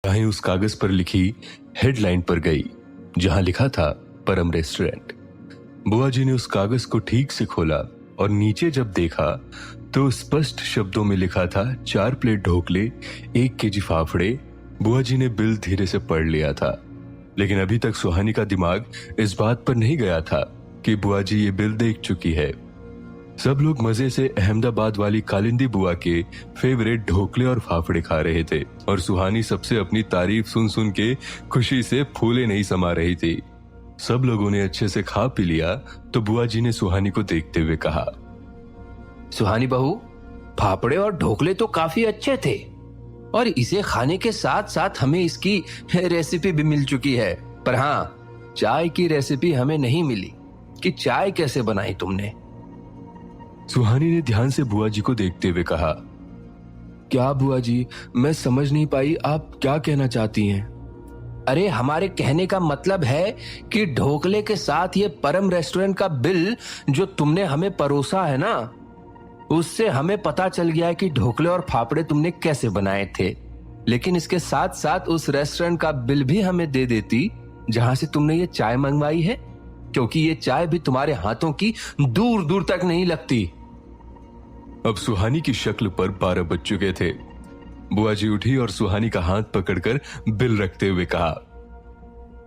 निगाहें उस कागज पर लिखी हेडलाइन पर गई जहां लिखा था परम रेस्टोरेंट। बुआ जी ने उस कागज को ठीक से खोला और नीचे जब देखा तो स्पष्ट शब्दों में लिखा था 4 प्लेट ढोकले, 1 केजी फाफड़े। बुआ जी ने बिल धीरे से पढ़ लिया था, लेकिन अभी तक सुहानी का दिमाग इस बात पर नहीं गया था कि बुआ जी ये बिल देख चुकी है। सब लोग मजे से अहमदाबाद वाली कालिंदी बुआ के फेवरेट ढोकले और फाफड़े खा रहे थे और सुहानी सबसे अपनी तारीफ सुन सुन के खुशी से फूले नहीं समा रही थी। सब लोगों ने अच्छे से खा पी लिया तो बुआ जी ने सुहानी को देखते हुए कहा, सुहानी बहू, फाफड़े और ढोकले तो काफी अच्छे थे और इसे खाने के साथ साथ हमें इसकी रेसिपी भी मिल चुकी है, पर हाँ, चाय की रेसिपी हमें नहीं मिली कि चाय कैसे बनाई तुमने। सुहानी ने ध्यान से बुआ जी को देखते हुए कहा, क्या बुआ जी, मैं समझ नहीं पाई आप क्या कहना चाहती हैं। अरे हमारे कहने का मतलब है कि ढोकले के साथ ये परम रेस्टोरेंट का बिल जो तुमने हमें परोसा है ना, उससे हमें पता चल गया है कि ढोकले और फाफड़े तुमने कैसे बनाए थे। लेकिन इसके साथ साथ उस रेस्टोरेंट का बिल भी हमें दे देती जहां से तुमने ये चाय मंगवाई है, क्योंकि ये चाय भी तुम्हारे हाथों की दूर दूर तक नहीं लगती। अब सुहानी की शक्ल पर 12 बज चुके थे। बुआ जी उठी और सुहानी का हाथ पकड़कर बिल रखते हुए कहा,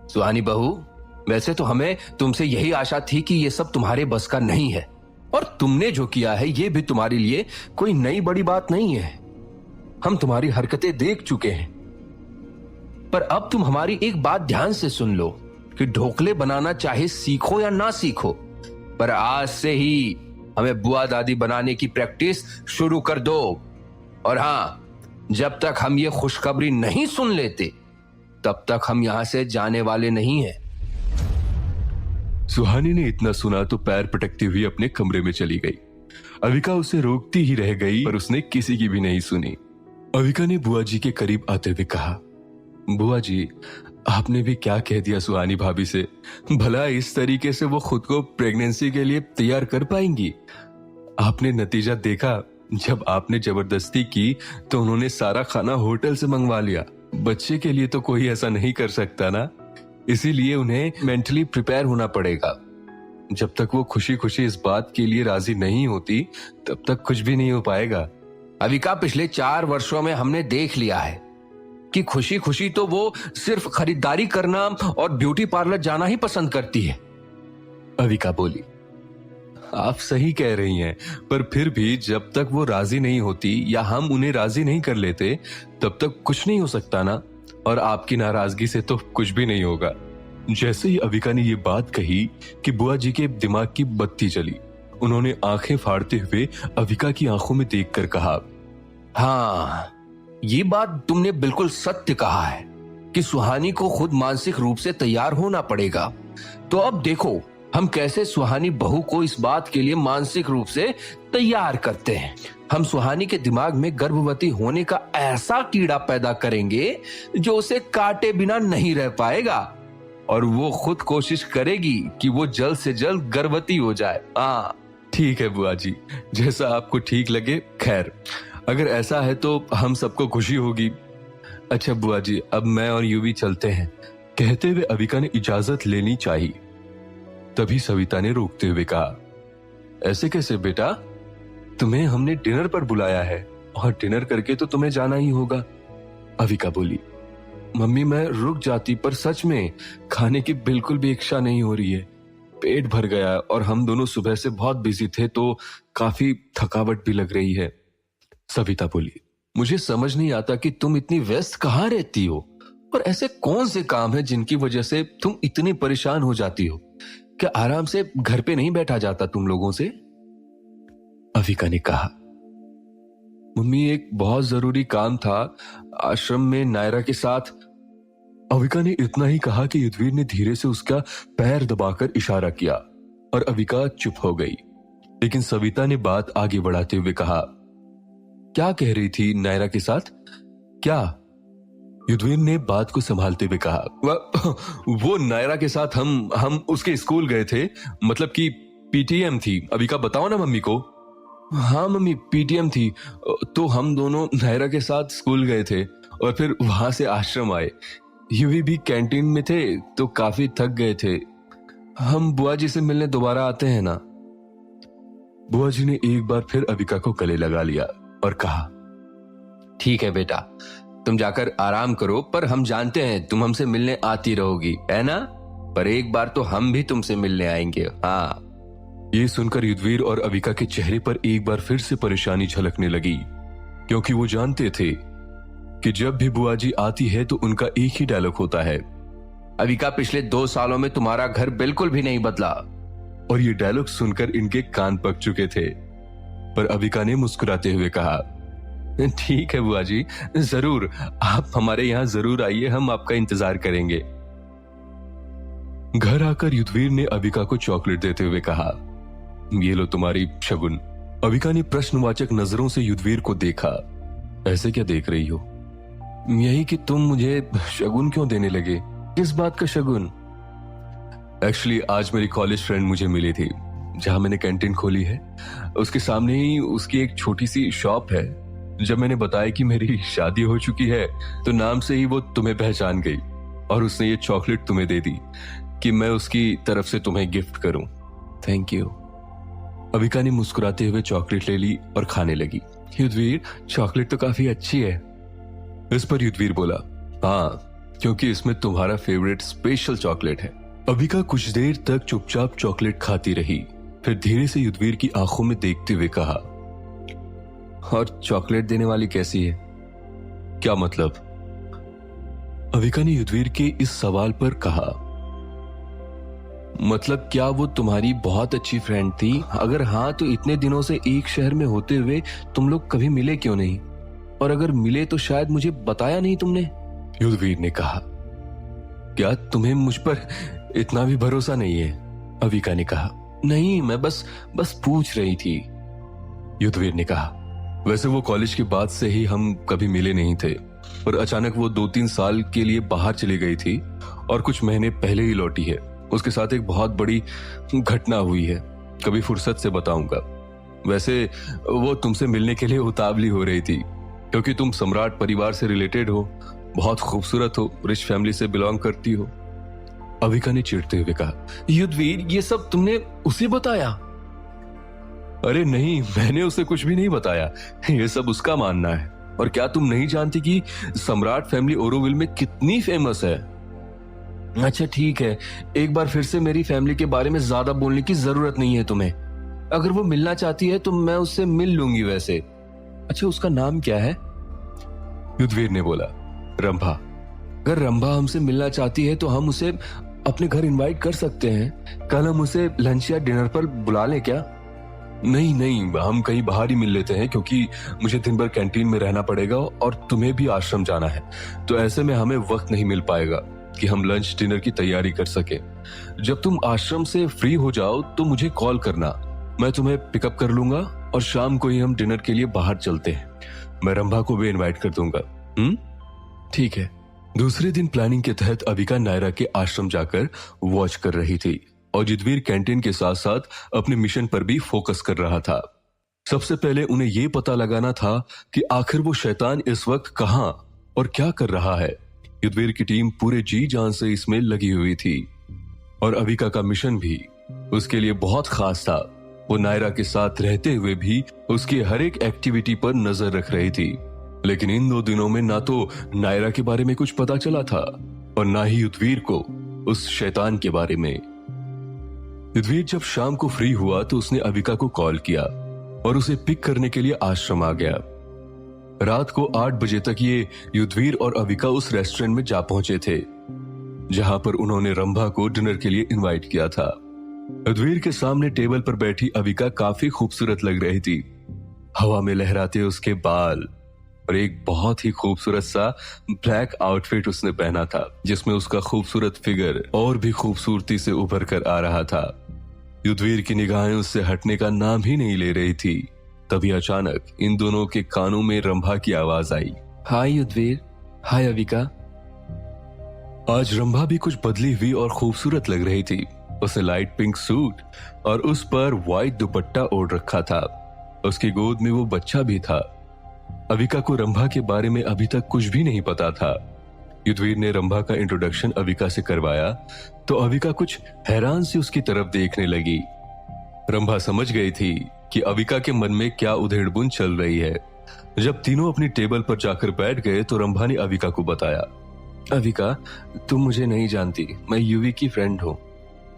सुहानी बहू, वैसे तो हमें तुमसे यही आशा थी कि ये सब तुम्हारे बस का नहीं है और तुमने जो किया है ये भी तुम्हारे लिए कोई नई बड़ी बात नहीं है। हम तुम्हारी हरकतें देख चुके हैं, पर अब तुम हमारी एक बात ध्यान से सुन लो कि ढोकले बनाना चाहे सीखो या ना सीखो, पर आज से ही हमें बुआ दादी बनाने की प्रैक्टिस शुरू कर दो। और हाँ, जब तक हम ये खुशखबरी नहीं सुन लेते तब तक हम यहां से जाने वाले नहीं हैं। सुहानी ने इतना सुना तो पैर पटकती हुई अपने कमरे में चली गई। अविका उसे रोकती ही रह गई पर उसने किसी की भी नहीं सुनी। अविका ने बुआ जी के करीब आते हुए कहा, बुआ जी, आपने भी क्या कह दिया सुहानी भाभी से? भला इस तरीके से वो खुद को प्रेगनेंसी के लिए तैयार कर पाएंगी? आपने नतीजा देखा, जब आपने जबरदस्ती की तो उन्होंने सारा खाना होटल से मंगवा लिया। बच्चे के लिए तो कोई ऐसा नहीं कर सकता ना, इसीलिए उन्हें मेंटली प्रिपेयर होना पड़ेगा। जब तक वो खुशी खुशी इस बात के लिए राजी नहीं होती तब तक कुछ भी नहीं हो पाएगा। अविका, पिछले 4 वर्षों में हमने देख लिया है कि खुशी खुशी तो वो सिर्फ खरीदारी करना और ब्यूटी पार्लर जाना ही पसंद करती है। अविका बोली, आप सही कह रही हैं, पर फिर भी जब तक वो राजी नहीं होती या हम उन्हें राजी नहीं कर लेते तब तक कुछ नहीं हो सकता ना, और आपकी नाराजगी से तो कुछ भी नहीं होगा। जैसे ही अविका ने ये बात कही कि बुआ जी के दिमाग की बत्ती चली। उन्होंने आंखें फाड़ते हुए अविका की आंखों में देखकर कहा, हाँ, ये बात तुमने बिल्कुल सत्य कहा है कि सुहानी को खुद मानसिक रूप से तैयार होना पड़ेगा। तो अब देखो हम कैसे सुहानी बहू को इस बात के लिए मानसिक रूप से तैयार करते हैं। हम सुहानी के दिमाग में गर्भवती होने का ऐसा कीड़ा पैदा करेंगे जो उसे काटे बिना नहीं रह पाएगा और वो खुद कोशिश करेगी कि वो जल्द से जल्द गर्भवती हो जाए। हाँ, ठीक है बुआ जी, जैसा आपको ठीक लगे। खैर, अगर ऐसा है तो हम सबको खुशी होगी। अच्छा बुआ जी, अब मैं और यूवी चलते हैं। कहते हुए अविका ने इजाजत लेनी चाहिए। तभी सविता ने रोकते हुए कहा, ऐसे कैसे बेटा? तुम्हें हमने डिनर पर बुलाया है और डिनर करके तो तुम्हें जाना ही होगा। अविका बोली, मम्मी मैं रुक जाती, पर सच में खाने की बिल्कुल भी इच्छा नहीं हो रही है। पेट भर गया और हम दोनों सुबह से बहुत बिजी थे तो काफी थकावट भी लग रही है। सविता बोली, मुझे समझ नहीं आता कि तुम इतनी व्यस्त कहाँ रहती हो और ऐसे कौन से काम है जिनकी वजह से तुम इतनी परेशान हो जाती हो? क्या आराम से घर पे नहीं बैठा जाता तुम लोगों से? अविका ने कहा, मम्मी एक बहुत जरूरी काम था आश्रम में नायरा के साथ। अविका ने इतना ही कहा कि युद्धवीर ने धीरे से उसका पैर दबाकर इशारा किया और अविका चुप हो गई। लेकिन सविता ने बात आगे बढ़ाते हुए कहा, क्या कह रही थी नायरा के साथ? क्या? युद्धवीर ने बात को संभालते हुए कहा, वो नायरा के साथ हम उसके स्कूल गए थे, मतलब कि पीटीएम थी। अविका बताओ ना मम्मी को। हाँ मम्मी, पीटीएम थी तो हम दोनों नायरा के साथ स्कूल गए थे और फिर वहां से आश्रम आए। युवी भी कैंटीन में थे तो काफी थक गए थे। हम बुआ जी से मिलने दोबारा आते हैं ना। बुआ जी ने एक बार फिर अविका को गले लगा लिया और कहा, ठीक है बेटा, तुम जाकर आराम करो, पर हम जानते हैं तुम हमसे मिलने आती रहोगी, है ना? पर एक बार तो हम भी तुमसे मिलने आएंगे। हाँ। ये सुनकर युद्धवीर और अविका के चेहरे पर एक बार फिर से परेशानी झलकने लगी, क्योंकि वो जानते थे कि जब भी बुआ जी आती है तो उनका एक ही डायलॉग होता है, अविका, पिछले 2 सालों में तुम्हारा घर बिल्कुल भी नहीं बदला। और ये डायलॉग सुनकर इनके कान पक चुके थे। पर अविका ने मुस्कुराते हुए कहा, ठीक है बुआ जी, जरूर, आप हमारे यहाँ जरूर आइए, हम आपका इंतजार करेंगे। घर आकर युद्धवीर ने अविका को चॉकलेट देते हुए कहा, ये लो तुम्हारी शगुन। अविका ने प्रश्नवाचक नजरों से युद्धवीर को देखा। ऐसे क्या देख रही हो? यही कि तुम मुझे शगुन क्यों देने लगे? किस बात का शगुन? एक्चुअली आज मेरी कॉलेज फ्रेंड मुझे मिली थी, जहां मैंने कैंटीन खोली है, उसके सामने ही उसकी एक छोटी सी शॉप है। जब मैंने बताया कि मेरी शादी हो चुकी है तो नाम से ही वो तुम्हें पहचान गई और उसने ये चॉकलेट तुम्हें दे दी कि मैं उसकी तरफ से तुम्हें गिफ्ट करूं। Thank you. अविका ने मुस्कुराते हुए चॉकलेट ले ली और खाने लगी। युद्धवीर, चॉकलेट तो काफी अच्छी है। इस पर युद्धवीर बोला, हाँ, क्योंकि इसमें तुम्हारा फेवरेट स्पेशल चॉकलेट है। अविका कुछ देर तक चुपचाप चॉकलेट खाती रही, फिर धीरे से युद्धवीर की आंखों में देखते हुए कहा, और चॉकलेट देने वाली कैसी है? क्या मतलब? अविका ने युद्धवीर के इस सवाल पर कहा, मतलब क्या वो तुम्हारी बहुत अच्छी फ्रेंड थी? अगर हाँ तो इतने दिनों से एक शहर में होते हुए तुम लोग कभी मिले क्यों नहीं? और अगर मिले तो शायद मुझे बताया नहीं तुमने? युद्धवीर ने कहा, क्या तुम्हें मुझ पर इतना भी भरोसा नहीं है? अविका ने कहा, नहीं, मैं बस पूछ रही थी। युद्धवीर ने कहा, वैसे वो कॉलेज के बाद से ही हम कभी मिले नहीं थे, और अचानक वो 2-3 साल के लिए बाहर चली गई थी और कुछ महीने पहले ही लौटी है। उसके साथ एक बहुत बड़ी घटना हुई है, कभी फुर्सत से बताऊंगा। वैसे वो तुमसे मिलने के लिए उतावली हो रही थी, क्योंकि तुम सम्राट परिवार से रिलेटेड हो, बहुत खूबसूरत हो, रिच फैमिली से बिलोंग करती हो। अविका ने चिढ़ते हुए कहा, युद्धवीर, ये सब तुमने उसे बताया? अरे नहीं, मैंने उसे कुछ भी नहीं बताया, ये सब उसका मानना है। और क्या तुम नहीं जानती कि सम्राट फैमिली ओरोविल में कितनी फेमस है? अच्छा ठीक है, एक बार फिर से मेरी फैमिली के बारे में ज्यादा बोलने की जरूरत नहीं है तुम्हें। अगर वो मिलना चाहती है तो मैं उससे मिल लूंगी। वैसे अच्छा, उसका नाम क्या है? युद्धवीर ने बोला, रंभा। अगर रंभा हमसे मिलना चाहती है तो हम उसे अपने घर इनवाइट कर सकते हैं। कल हम उसे लंच या डिनर पर बुला लें क्या? नहीं, हम कहीं बाहर ही मिल लेते हैं, क्योंकि मुझे दिन भर कैंटीन में रहना पड़ेगा और तुम्हें भी आश्रम जाना है, तो ऐसे में हमें वक्त नहीं मिल पाएगा कि हम लंच डिनर की तैयारी कर सके। जब तुम आश्रम से फ्री हो जाओ तो मुझे कॉल करना, मैं तुम्हें पिकअप कर लूंगा और शाम को ही हम डिनर के लिए बाहर चलते हैं। मैं रंभा को भी इनवाइट कर दूंगा। ठीक है। दूसरे दिन प्लानिंग के तहत अविका नायरा के आश्रम जाकर वॉच कर रही थी और युद्धवीर कैंटीन के साथ साथ अपने मिशन पर भी फोकस कर रहा था। सबसे पहले उन्हें यह पता लगाना था कि आखिर वो शैतान इस वक्त कहां और क्या कर रहा है। युद्धवीर की टीम पूरे जी जान से इसमें लगी हुई थी और अविका का मिशन भी उसके लिए बहुत खास था। वो नायरा के साथ रहते हुए भी उसकी हर एक एक्टिविटी पर नजर रख रही थी, लेकिन इन 2 दिनों में ना तो नायरा के बारे में कुछ पता चला था और ना ही युद्धवीर को उस शैतान के बारे में। युद्धवीर जब शाम को फ्री हुआ तो उसने अविका को कॉल किया और उसे पिक करने के लिए आश्रम आ गया। रात को 8 बजे तक ये युद्धवीर और अविका उस रेस्टोरेंट में जा पहुंचे थे, जहां पर उन्होंने रंभा को डिनर के लिए इनवाइट किया था। युद्धवीर के सामने टेबल पर बैठी अविका काफी खूबसूरत लग रही थी। हवा में लहराते उसके बाल और एक बहुत ही खूबसूरत सा ब्लैक आउटफिट उसने पहना था, जिसमें उसका खूबसूरत फिगर और भी खूबसूरती से उभर कर आ रहा था। युद्धवीर की निगाहें उससे हटने का नाम ही नहीं ले रही थी। तभी अचानक इन दोनों के कानों में रंभा की आवाज आई, हाय युद्धवीर। हाय अविका। आज रंभा भी कुछ बदली हुई और खूबसूरत लग रही थी। उसने लाइट पिंक सूट और उस पर व्हाइट दुपट्टा ओढ़ रखा था। उसकी गोद में वो बच्चा भी था अविका को रंभा के बारे में अभी तक कुछ भी नहीं पता था। युद्धवीर ने रंभा का इंट्रोडक्शन अविका से करवाया तो अविका कुछ हैरान से उसकी तरफ देखने लगी। रंभा समझ गई थी कि अविका के मन में क्या उधेड़बुन चल रही है। जब तीनों अपनी टेबल पर जाकर बैठ गए तो रंभा ने अविका को बताया, अविका, तुम मुझे नहीं जानती, मैं युवी की फ्रेंड हूँ,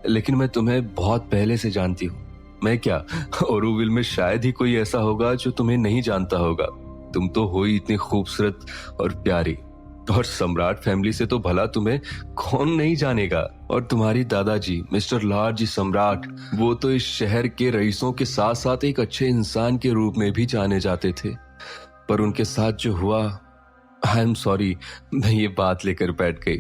लेकिन मैं तुम्हें बहुत पहले से जानती हूँ। मैं क्या, ओरोविल में शायद ही कोई ऐसा होगा जो तुम्हें नहीं जानता होगा। तुम तो हो ही इतनी खूबसूरत और प्यारी, और सम्राट फैमिली से तो भला तुम्हें कौन नहीं जानेगा। और तुम्हारी दादाजी मिस्टर लॉर्ड जी सम्राट, वो तो इस शहर के रईसों के साथ साथ एक अच्छे इंसान के रूप में भी जाने जाते थे, पर उनके साथ जो हुआ, आई एम सॉरी, मैं ये बात लेकर बैठ गई।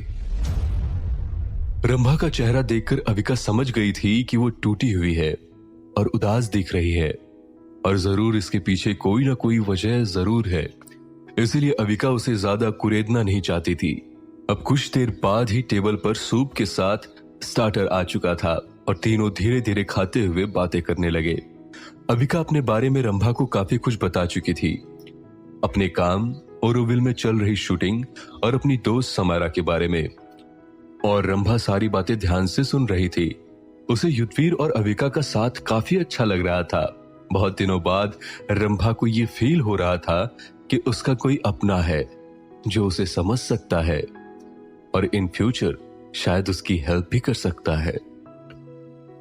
रंभा का चेहरा देखकर अविका समझ गई थी कि वो टूटी हुई है और उदास दिख रही है, और जरूर इसके पीछे कोई ना कोई वजह जरूर है। इसीलिए अविका उसे ज्यादा कुरेदना नहीं चाहती थी। अब कुछ देर बाद ही टेबल पर सूप के साथ स्टार्टर आ चुका था और तीनों धीरे धीरे खाते हुए बातें करने लगे। अविका अपने बारे में रंभा को काफी कुछ बता चुकी थी, अपने काम, ओरोविल में चल रही शूटिंग और अपनी दोस्त समारा के बारे में। और रंभा सारी बातें ध्यान से सुन रही थी। उसे युद्धवीर और अविका का साथ काफी अच्छा लग रहा था। बहुत दिनों बाद रंभा को ये फील हो रहा था कि उसका कोई अपना है जो उसे समझ सकता है और इन फ्यूचर शायद उसकी हेल्प भी कर सकता है।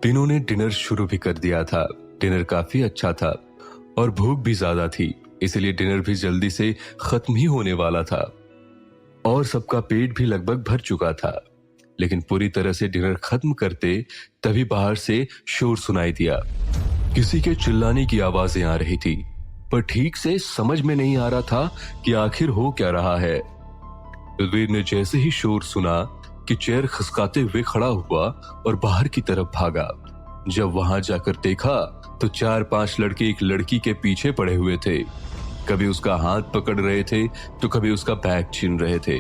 तीनों ने डिनर शुरू भी कर दिया था। डिनर काफी अच्छा था और भूख भी ज्यादा थी, इसलिए डिनर भी जल्दी से खत्म ही होने वाला था और सबका पेट भी लगभग भर चुका था। लेकिन पूरी तरह से डिनर खत्म करते तभी बाहर से शोर सुनाई दिया। किसी के चिल्लाने की आवाजें आ रही थी, पर ठीक से समझ में नहीं आ रहा था कि आखिर हो क्या रहा है। युद्धवीर ने जैसे ही शोर सुना कि चेयर खसकाते हुए खड़ा हुआ और बाहर की तरफ भागा। जब वहां जाकर देखा तो 4-5 लड़के एक लड़की के पीछे पड़े हुए थे। कभी उसका हाथ पकड़ रहे थे तो कभी उसका बैग छीन रहे थे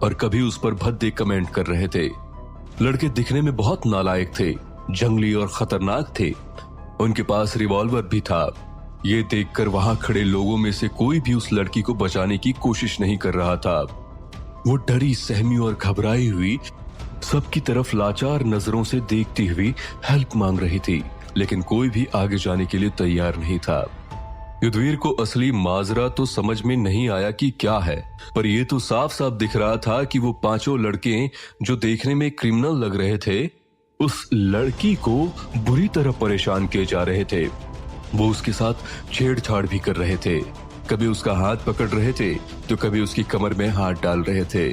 और कभी उस पर भद्दे कमेंट कर रहे थे। लड़के दिखने में बहुत नालायक थे, जंगली और खतरनाक थे। उनके पास रिवॉल्वर भी था। ये देखकर वहां खड़े लोगों में से कोई भी उस लड़की को बचाने की कोशिश नहीं कर रहा था। वो डरी, सहमी और घबराई हुई सबकी तरफ लाचार नजरों से देखती हुई हेल्प मांग रही थी, लेकिन कोई भी आगे जाने के लिए तैयार नहीं था। युद्धवीर को असली माजरा तो समझ में नहीं आया कि क्या है, पर यह तो साफ साफ दिख रहा था कि वो 5 लड़के जो देखने में क्रिमिनल लग रहे थे, उस लड़की को बुरी तरह परेशान किए जा रहे थे। वो उसके साथ छेड़छाड़ भी कर रहे थे, कभी उसका हाथ पकड़ रहे थे तो कभी उसकी कमर में हाथ डाल रहे थे।